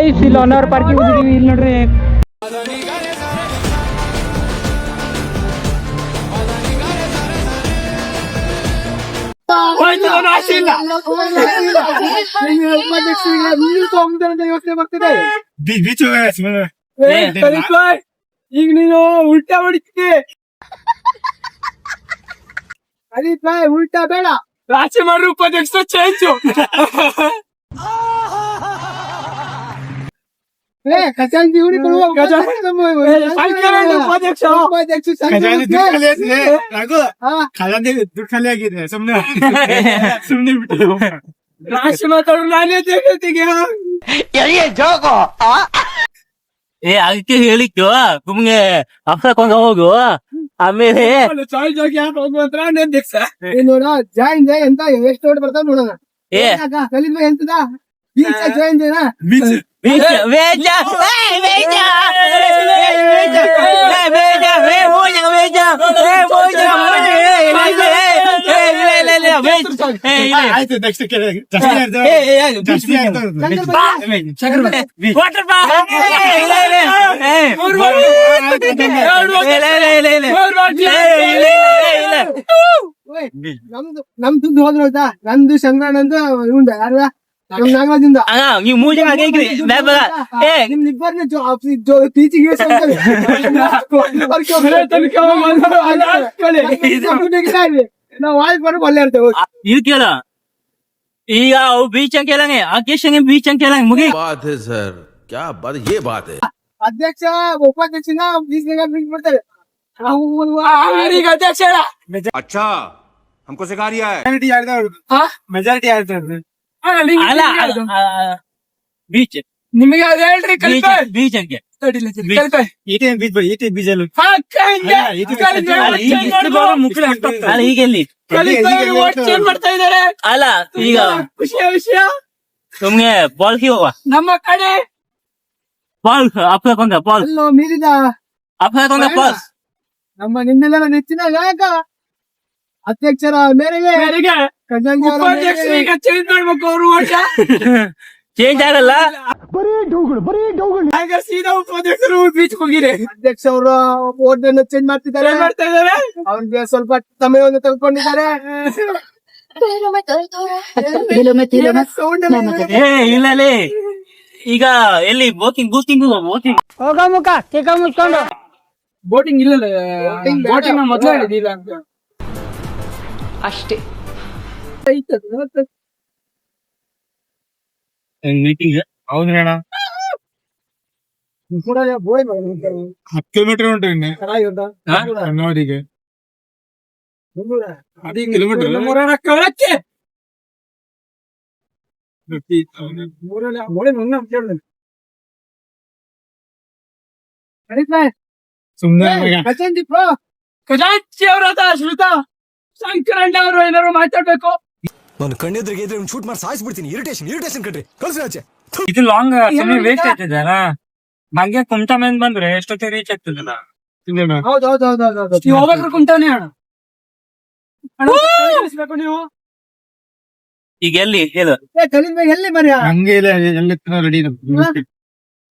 Guys ಇಲ್ಲಿ 1 hour parking ಹೋಗಿದೀವಿ. ಇಲ್ಲಿ ನೋಡ್ರಿ ಯೋಚನೆ ಬರ್ತಿದೆ. ಈಗ ನೀನು ಉಲ್ಟಾ ಹೊಡಿತಿ. ಅದಿತ್ ಬಾಯ್ ಉಲ್ಟಾ ಬೇಡ. ರಾಶಿ ಮಾಡ್ರಿ ಉಪಾಧ್ಯಕ್ಷ ಚೇಂಜ್. ಖಜಾಂಚಿ ದುಡ್ಡು ಖಾಲಿ ಆಗಿದೆ. ಸುಮ್ನೆ ಬಿಟ್ಟು ರಾಶಿ ಮಾತಾಡೋ ನಾನೇ ತೆಗೆತಿಗೆ. ಅದಕ್ಕೆ ಹೇಳಿಕ್ಕು ಸುಮ್ನೆ ಅಪ್ಸಕೊಂಡ ಹೋಗು. ಆಮೇಲೆ ಚಾಯ್ಸ್ ಆಗಿ ಯಾಕೆ ಹೋಗುವಂತ ಅಧ್ಯಕ್ಷ ನೋಡ ಜಾಯಿನ್ ಜಾಯ್ ಅಂತ ಎಷ್ಟು ಓಡ್ ಬರ್ತಾವ ನೋಡೋಣ. ಕಲಿದ್ವ ಎಂತದ ಜಾಯಿನ್ ಜಾಯ್ನ ಆಯ್ತು. ನೆಕ್ಸ್ಟ್ ನಮ್ ದುಡ್ಡು ಹೋದ್ರ ನಂದು ಸಂಗ್ರಹಣಂದು ಇವಂದ ಯಾರ ನಮ್ ನಾಗರಾಜಿಂದ ನೀವು ಮೂರ್ ಜನ ನಿಮ್ಮಿಬ್ಬರನ್ನ ಟೀಚಿಂಗ್ ನಾವು ವಾಯ್ಸ್ ಬರೋಕೆ ಒಳ್ಳೆ ಇರ್ತೇವೆ. ಇದು ಕೇಳ ಈಗ ಅವು ಬೀಚ್ ಅಂತ ಕೇಳಂಗೆ ಆ ಕೇಶಂಗೆ ಬೀಚ್ ಅಂತ ಕೇಳಂಗೆ ಮುಗಿ. ಸರ್ ಕ್ಯಾ ಬಾತ್ ಯೇ ಬಾತ್ ಹೈ. ಅಧ್ಯಕ್ಷ ಉಪಾಧ್ಯಕ್ಷನ ಬಿಡ್ತಾರೆ. ಈಗ ಅಧ್ಯಕ್ಷ ಹೇಳ ಅಚ್ಚಾ हमको सिखा रिया है. ಮೆಜಾರಿಟಿ ಆಯ್ತು. ಬೀಚ್ ನಿಮಗೆ ಅದ ಹೇಳ್ರಿ ಬೀಚ್ ಅಂಕೆ ಬೀಜಲು ಹೀಗೆಲ್ಲಿ ಮಾಡ್ತಾ ಇದಾರೆ. ಅಲ್ಲ ಈಗ ವಿಷಯ ಸುಮ್ನೆ ಬಾಲ್ಕಿ ಹೋಗುವ ನಮ್ಮ ಕಡೆ ಬಾಲ್ ಅಪ್ಕೊಂಡ ಬಾಲ್ ಅಲ್ಲೋ ಮೀರಿದ ಅಪ್ಕೊಂಡ ಬಾಲ್ಸ್ ನಮ್ಮ ನಿಮ್ಮೆಲ್ಲರ ನೆಚ್ಚಿನ ನಾಯಕ ಅಧ್ಯಕ್ಷರ ಮೇರೆಗೆ ಖಜಾಂಚಿ ಅವರ ಉಪಾಧ್ಯಕ್ಷರು ಈಗ ಚೇಂಜ್ ಮಾಡ್ಬೇಕು. ಅವರು ವರ್ಷ ಚೇಂಜ್ ಆಗಲ್ಲ. ಈಗ ಸೀದಾ ಉಪಾಧ್ಯಕ್ಷರು ಬೀಚ್ ಹೋಗಿರಿ. ಅಧ್ಯಕ್ಷ ಅವರು ಓಟ್ ಅನ್ನು ಚೇಂಜ್ ಮಾಡ್ತಿದ್ದಾರೆ. ಮಾಡ್ತಾ ಇದಾರೆ. ಅವ್ರಿಗೆ ಸ್ವಲ್ಪ ಸಮಯವನ್ನು ತೆಗೆದುಕೊಂಡಿದ್ದಾರೆ. ಇಲ್ಲ ಈಗ ಎಲ್ಲಿ ಬೋಟಿಂಗ್ ಹೋಗ ಮುಖ ಚಿಕ್ಕ ಮುಚ್ಕೊಂಡು ಬೋಟಿಂಗ್ ಇಲ್ಲ. ಬೋಟಿಂಗ್ ಮೊದ್ಲು ಹೇಳಿದಿಲ್ಲ ಅಂತ ಅಷ್ಟೇ. ಮೀಟಿಂಗ್ ಹೌದ್ರಿ ಅಣ್ಣ. 10 ಕಿಲೋಮೀಟರ್ ಉಂಟು ಇನ್ನು ನೋಡಿಗೆ. 10 ಕಿಲೋಮೀಟರ್ ಸುಮ್ನೆ ಖಜಾಂಚಿ ಅವರಾದ ಶ್ರುತ ಶಂಕರಣ್ಣ ಅವರು ಏನಾರು ಮಾತಾಡ್ಬೇಕು. ನಾನು ಕಣ್ಣೆದ್ರಿಗೆ ಇದ್ರೆ ಶೂಟ್ ಮಾಡಿ ಸಾಯಿಸ್ಬಿಡ್ತೀನಿ. ಇರಿಟೇಷನ್ ಕಣ್ರಿ ಕಳ್ಸಿ ಆಚೆ. ಇದು ಲಾಂಗ್ ಸಮಯ ವೇಸ್ಟ್ ಆಗ್ತದಲ್ಲ. ನಂಗೆ ಕುಮಟಾ ಮೇಲೆ ಬಂದ್ರೆ ಎಷ್ಟೊತ್ತಿಗೆ ರೀಚ್ ಆಗ್ತದಲ್ಲ. ಹೌದೌದೌದೌದು ನೀವು ಹೋಗ್ಬೇಕ್ರೆ ಕುಂಟಾನೆ ಅಣ್ಣ ಕಳಿಸ್ಬೇಕು ನೀವು. ಈಗ ಎಲ್ಲಿ ಹೇಳು. ಕಲಿದ್ಬೇಕು ಎಲ್ಲಿ ಮರ್ಯ. ಹಂಗೆ ಇಲ್ಲ ಎಲ್ಲ ರೆಡಿ.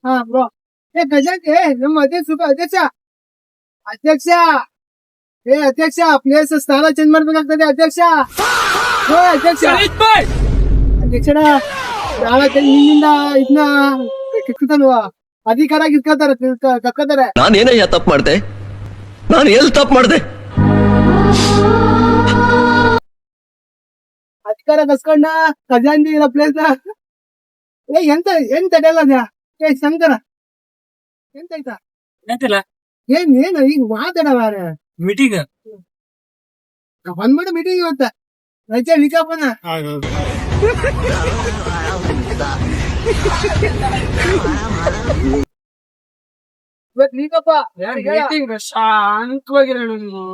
ಹಾ ಬ್ರೋ ಖಜಾಂಚಿ ನಮ್ಮ ಅಧ್ಯಕ್ಷ ಅಧ್ಯಕ್ಷ ಪ್ಲೇಸ್ ಸ್ಥಾನ ಚೇಂಜ್ ಮಾಡ್ಬೇಕಾಗ್ತದೆ. ಅಧ್ಯಕ್ಷ ಅಧ್ಯಕ್ಷರ ಸ್ಥಾನ ನಿಮ್ಮಿಂದ ಇದನ್ನ ಕಿತ್ಕೊತಾನುವ ಅಧಿಕಾರ ಕತ್ಕೊತಾರೆ. ನಾನೇನಯ್ಯ ತಪ್ಪು ಮಾಡ್ದೆ? ನಾನು ಎಲ್ಲಿ ತಪ್ಪು ಮಾಡ್ದೆ? ಅಧಿಕಾರ ಕಸ್ಕೊಂಡ ಖಜಾಂಚಿ ಇರೋ ಪ್ಲೇಸ್ ನ ಎಂತ ಅಡ್ಯಲ್ಲ ಶಂಕರ ಎಂತಾಯ್ತಾ ಏನು ಈಗ ಮಾತಾಡವ ಮೀಟಿಂಗ್ ಬಂದ್ಬಿಟ್ಟು ಮೀಟಿಂಗ್ ಇವತ್ತ ರಜೆ ವಿಕಾಪನ ಇವತ್ತು ವಿಕಪ್ಪ ಶಾಂತವಾಗಿರೋಣ ನೀವು.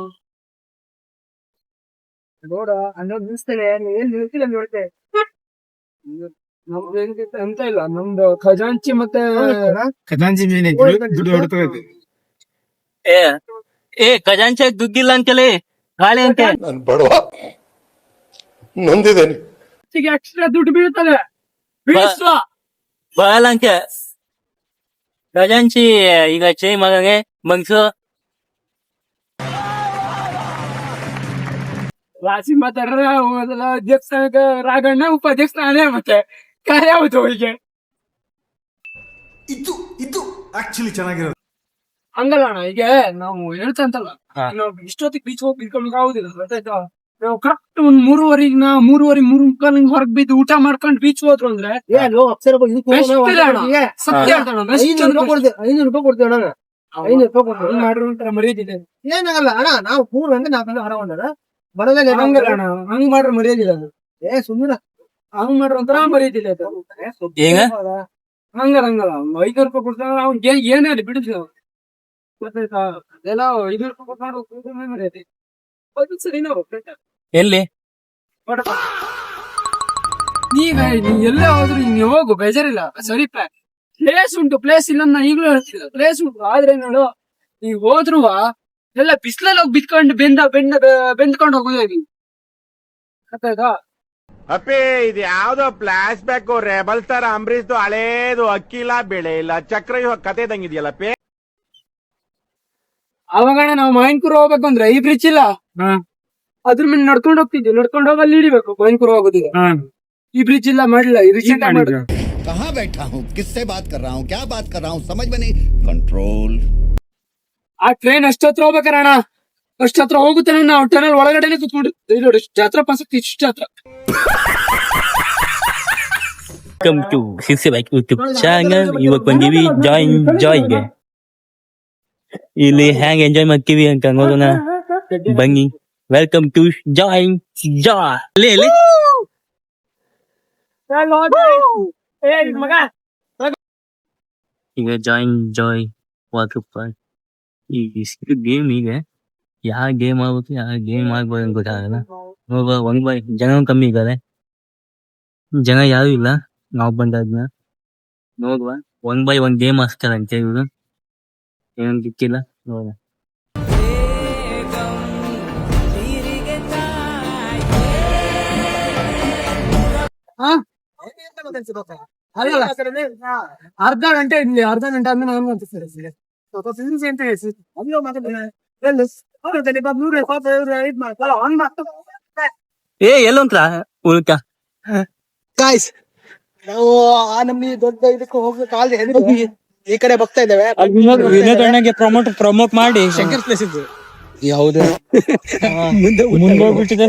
ನೋಡ ಅನ್ನೋದು ನಿಲ್ಸ್ತೇನೆ ಎಲ್ಲಿ ನಿಲ್ತಿಲ್ಲ ನೋಡ್ತೆ. ನಮ್ದು ಅಂತ ಇಲ್ಲ. ನಮ್ದು ಖಜಾಂಚಿ ಮತ್ತೆ ಖಜಾಂಚಿ ಮೇಲೆ ದುಡ್ಡು ಹೊಡ್ತಾ ಇದೆ. ಖಜಾಂಚಿ ದುಡ್ಡಿಲ್ಲ ಅಂತಲೇ ಗಾಳಿ ಅಂತೆ. ನಾನು ಬಡವ ನೊಂದಿದ್ದೇನೆ. ಎಕ್ಸ್ಟ್ರಾ ದುಡ್ಡು ಬೀಳ್ತದೆ. ಬರಲ್ಲ ಅಂತೆ. ಖಜಾಂಚಿ ಈಗ ಚೈ ಮಗಂಗೆ ಮಂಗ್ಸು ರಾಶಿ ಮಾತಾಡ್ರ ಅಧ್ಯಕ್ಷ ರಾಘಣ್ಣ ಉಪಾಧ್ಯಕ್ಷ ನಾನೇ ಮತ್ತೆ ಕಾರ್ಯ ಆಗುತ್ತೆ ಅವರಿಗೆ ಇದು ಆಕ್ಚುಲಿ ಚೆನ್ನಾಗಿರೋದು. ಹಂಗಲ್ಲ ಅಣ್ಣ. ಈಗ ನಾವು ಹೇಳ್ತಂತಲ್ಲ ಹಾ. ನಾವು ಇಷ್ಟೊತ್ತಿಗೆ ಬೀಚ್ ಹೋಗಿ ಬಿಡ್ಕೊಂಡ್ ಆಗುದಿಲ್ಲ ಗೊತ್ತಾಯ್ತಾ. ನಾವು ಕರೆಕ್ಟ್ ಒಂದ್ 3:30 3:45 ಹೊರಗ್ ಬಿದ್ದು ಊಟ ಮಾಡ್ಕೊಂಡ್ ಬೀಚ್ ಹೋದ್ರು ಅಂದ್ರೆ best ಇಲ್ಲ ಅಣ್ಣ. ಸತ್ಯ ಹೇಳ್ತಾನ, best ಅಂದ್ರೆ best. 500 ರೂಪಾಯಿ ಕೊಡ್ತೀವಿ ಅಣ್ಣ. 500 ರೂಪಾಯಿ ಕೊಡ್ತೀವಿ. ಹಂಗ್ ಮಾಡ್ರು ಅಂತ ಮರ್ಯಾದಿಲ್ಲ. ಏನಾಗಲ್ಲ ಅಣ್ಣ, ನಾವು 3 ಗಂಟೆ 4 ಗಂಟೆ ಹೊರಗೊಂಡ ಬರೋದಾಗ ಹಂಗಲ್ಲ ಅಣ್ಣ, ಹಂಗ್ ಮಾಡ್ರೆ ಮರ್ಯಾದಿಲ್ಲ ಅದು. ಸುಮ್ಮನೆ ಹಂಗ್ ಮಾಡ್ರ ಒಂಥರ ಮರ್ಯಾದಿಲ್ಲ ಅದು. ಈಗ ಹಂಗಲ್ಲ 500 ರೂಪಾಯಿ ಕೊಡ್ತಾರ ಅವ್ನ್ ಏನೇ ಅಲ್ಲಿ ಬಿಡುದಿಲ್ಲ ಅವ್ನು. ಗೊತ್ತಾಯ್ತಾ. ಅದೆಲ್ಲ 500 ರೂಪಾಯಿ ಕೊಟ್ಟು ಮರ್ಯಾದೆ ಅದು ಸರಿ. ನಾವು ಎಲ್ಲಿ ಈಗ ನೀ ಎಲ್ಲೇ ಹೋದ್ರು ನೀ ಹೋಗು, ಬೇಜಾರಿಲ್ಲ, ಸರಿ. ಪ್ಲೇಸ್ ಉಂಟು, ಪ್ಲೇಸ್ ಇಲ್ಲ ನಾ ಈಗ್ಲೂ ಹೇಳ್ತಿಲ್ಲ, ಪ್ಲೇಸ್ ಉಂಟು. ಆದ್ರೆ ನೋಡು, ಈಗ ಹೋದ್ರು ಎಲ್ಲ ಬಿಸ್ಲಲ್ಲಿ ಹೋಗಿ ಬಿತ್ಕೊಂಡು ಬೆಂದ್ಕೊಂಡು ಹೋಗೋದೇ ನೀನು. ಗೊತ್ತಾಯ್ತಾ. ಅಪ್ಪೇ ಇದು ಯಾವ್ದೋ ಫ್ಲಾಶ್ ಬ್ಯಾಕ್ ರೆಬಲ್ ತರ ಅಂಬರೀಶ್ದು ಹಳೇದು ಅಕ್ಕಿಲ್ಲ ಬೆಳೆ ಇಲ್ಲ ಚಕ್ರ ಕತೆ ಇದಂಗಿದೆಯಲ್ಲಪ್ಪೇ. ಅವಾಗಣ ನಾವು ಮಾಯಿನ್ಕೂರ್ ಹೋಗ್ಬೇಕು ಅಂದ್ರೆ ಈ ಬ್ರಿಡ್ಜ್ ಇಲ್ಲ, ಅದ್ರ ಮೇಲೆ ನಡ್ಕೊಂಡು ಹೋಗ್ತಿದ್ವಿ. ನಡ್ಕೊಂಡು ಹೋಗಿ ಅಲ್ಲಿ ಇಳಿಬೇಕು ಮಾಯಿನ್ಕೂರ್ ಹೋಗೋದಿದೆ. ಈ ಬ್ರಿಡ್ಜ್ ಇಲ್ಲ, ಮಾಡಿಲ್ಲ. ಈ ರೀಸೆಂಟ್ ಆಗಿ ಮಾಡಿದ್ರು. कहाँ बैठा हूँ, किससे बात कर रहा हूँ, क्या बात कर रहा हूँ, समझ में नहीं. कंट्रोल. ಆ ಟ್ರೈನ್ ಅಷ್ಟತ್ರ ಹೋಗ್ಬೇಕಣ್ಣ, ಅಷ್ಟತ್ರ ಹೋಗುತ್ತೆ. ನಾವು ಟನಲ್ ಒಳಗಡೆನೆ ಕುತ್ಕೊಂಡು ನೋಡಿ ಜಾತ್ರಾ ಪಾಸಕ್ಕೆ ಇಷ್ಟು ಜಾತ್ರಾ. Welcome to six bike YouTube channel. ಇವಾಗ ಬಂದೀವಿ ಜಾಯ್ಗೆ. ಇಲ್ಲಿ ಹ್ಯಾಂಗ್ ಎಂಜಾಯ್ ಮಾಡ್ತೀವಿ ಅಂತ ನೋಡೋಣ ಬನ್ನಿ. Welcome to joy. ಅಲ್ಲಿ ಈಗ ಜಾಯ್ ವಾಟರ್ ಪಾರ್ಕ್. ಈ ಗೇಮ್ ಈಗ ಯಾವ ಗೇಮ್ ಆಗ್ಬೇಕು ಯಾವ ಗೇಮ್ ಆಗ್ಬೋದು ಅಂತ ಗೊತ್ತಾಗಲ್ಲ. ನೋಡುವ ಜನ ಕಮ್ಮಿ ಇದ್ದಾರೆ, ಜನ ಯಾರು ಇಲ್ಲ. ನಾವು ಬಂದಾದ್ನ ನೋಡುವ 1 ಗೇಮ್ ಹಾಕ್ತಾರಂತೆ ಇವರು, ಏನಂತ ಗೊತ್ತಿಲ್ಲ. ನೋಡುವ. ಅರ್ಧ ಗಂಟೆ ಇರ್ಲಿ, ಅರ್ಧ ಗಂಟೆ ಆದ್ಮೇಲೆ ನಾನು ಎಲ್ಲಂತ್ರ ಉಲ್ಕ ಗಾಯ್ಸ್, ನಾವು ಆ ನಮ್ನಿ ದೊಡ್ಡ ಇದಕ್ಕೆ ಹೋಗ್ಬೇಕು. ಈ ಕಡೆ ಬರ್ತಾ ಇದ್ದೇವೆ. ವಿನೋದ್ ಅಣ್ಣಗೆ ಪ್ರಮೋಟ್ ಮಾಡಿ ಶಂಕರ್ ಪ್ಲೇಸ್ ಇದ್ದು ಯಾವ್ದು ಮುಂದೆ ಹೋಗ್ಬಿಟ್ಟಿದೆ.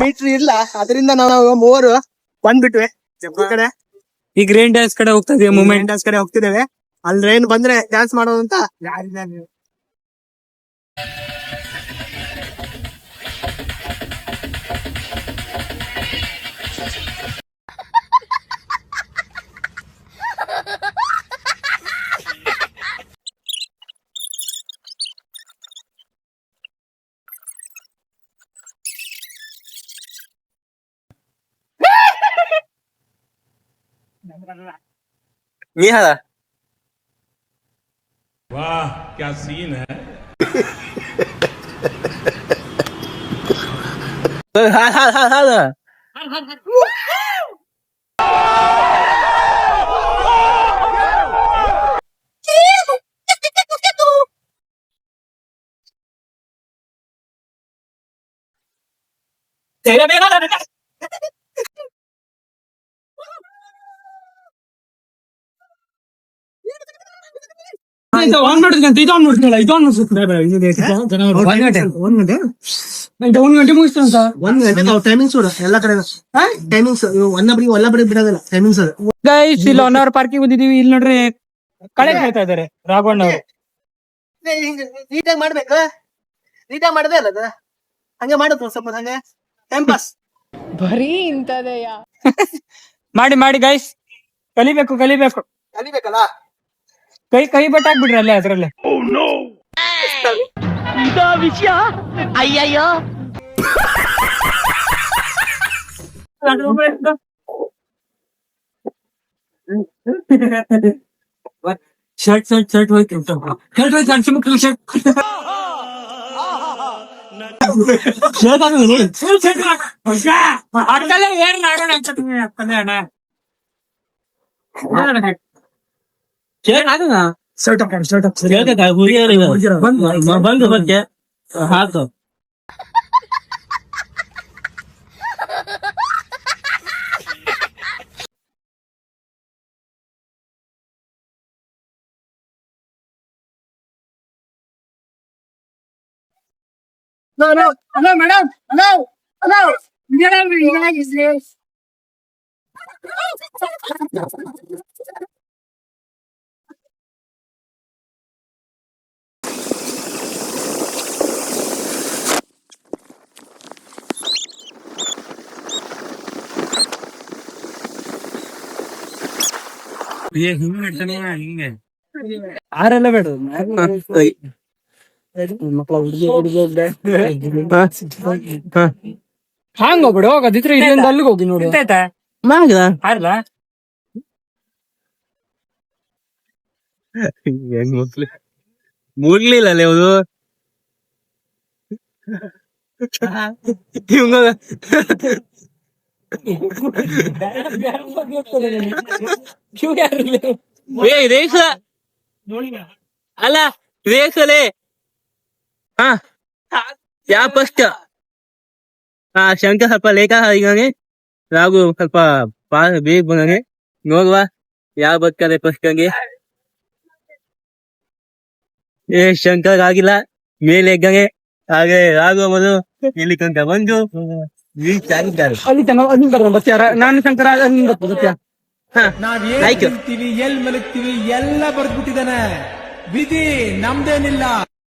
ಮೀಟರ್ ಇಲ್ಲ, ಅದರಿಂದ ನಾವು 3 ಬಂದ್ಬಿಟ್ವಿ ಈ ಕಡೆ. ಈ ಗ್ರೀನ್ ಡ್ಯಾನ್ಸ್ ಕಡೆ ಹೋಗ್ತಾ ಇದೀವಿ, ಮೂಮೆಂಟ್ ಡ್ಯಾನ್ಸ್ ಕಡೆ ಹೋಗ್ತಿದ್ದೇವೆ. ಅಲ್ಲಿ ಟ್ರೈನ್ ಬಂದ್ರೆ ಡ್ಯಾನ್ಸ್ ಮಾಡೋದು ಅಂತ ಯಾರಿಲ್ಲ ನೀವು. ನಿಹಾರ वाह क्या सीन है. ಒಂದ್ ಗಂಟೆ ಮುಗಿಸ್ತಂತ. 1 ಗಂಟೆ ನಾವು ಟೈಮಿಂಗ್ಸ್ ಎಲ್ಲ ಕಡೆ ಟೈಮಿಂಗ್ಸ್ ಒಲ್ಲ ಬಡಿ ಬಿಡೋದಿಲ್ಲ ಟೈಮಿಂಗ್ಸ್. ಗೈಸ್, ಇಲ್ಲಿ 1 ಅವರ್ ಪಾರ್ಕಿಂಗ್ ಬಂದಿದೀವಿ. ಇಲ್ಲಿ ನೋಡ್ರಿ ಕಳೆ ಹೇಳ್ತಾ ಇದಾರೆ ರಾಘವಣ್ಣ ಅವರು. ನೀಟಾಗಿ ಮಾಡ್ಬೇಕು, ನೀಟಾಗಿ ಮಾಡದೇ ಅಲ್ಲ ಅದು, ಹಂಗೆ ಮಾಡುದು ಸ್ವಲ್ಪ ಹಂಗೆ ಟೈಮ್ ಪಾಸ್. ಬರೀ ಇಂತದೆಯಾ ಮಾಡಿ ಗೈಸ್, ಕಲಿಬೇಕು ಕಲಿಬೇಕಲ್ಲ. ಕೈ ಬಟ್ ಹಾಕ್ಬಿಡ್ರಿ ಅಲ್ಲೇ ಅದ್ರಲ್ಲೇ. ವಿಷಯ ಅಯ್ಯಯ್ಯೋ. ಶರ್ಟ್ ಹೋಯ್ತು ಬಂದು ಬಗ್ಗೆ ಹಾಕು. Hello madam, hello hello madam, ಹಿಂಗೆ ಆರೆಲ್ಲ ಬೇಡ ಹಾಂಗ್ ಹೋಗ್ಬಿಡು, ಹೋಗೋದಿದ್ರೆ ಇಲ್ಲಿಂದ ಅಲ್ಲಿಗೆ ಹೋಗಿ ನೋಡು. ಹೆಂಗ್ ಮುಗ್ಲಿಲ್ಲ ಅಲ್ಲೇ ಅವರು ರೇಖ ಅಲ್ಲ ರೇಖಲೆ ಹಾ ಯಾ ಫಸ್ಟ್ ಶಂಕರ್ ಸ್ವಲ್ಪ ಲೇಖ ಹೀಗಾಗಿ ರಾಘು ಸ್ವಲ್ಪ ಬೇಗ ಬಂದಂಗೆ ನೋಡುವ ಯಾವ ಬರ್ತಾರೆ ಫಸ್ಟ್ ಹಂಗೆ. ಶಂಕರ್ ಆಗಿಲ್ಲ ಮೇಲೆ ಎಗ್ಗಂಗೆ ಹಾಗೆ ರಾಘು ಅವರು ಇಲ್ಲಿ ತನಕ ಬಂದು ರೀಚ್ ಆಗಿದ್ದಾರೆ. ಅಲ್ಲಿ ಬರ್ತಾರ, ನಾನು ಶಂಕರ ಬರ್ತೀಯ. ನಾವ್ ಎಲ್ ಮಲಗ್ತೀವಿ ಎಲ್ಲ ಬರ್ದ್ಬಿಟ್ಟಿದಾನೆ, ವಿಧಿ ನಮ್ದೇನಿಲ್ಲ.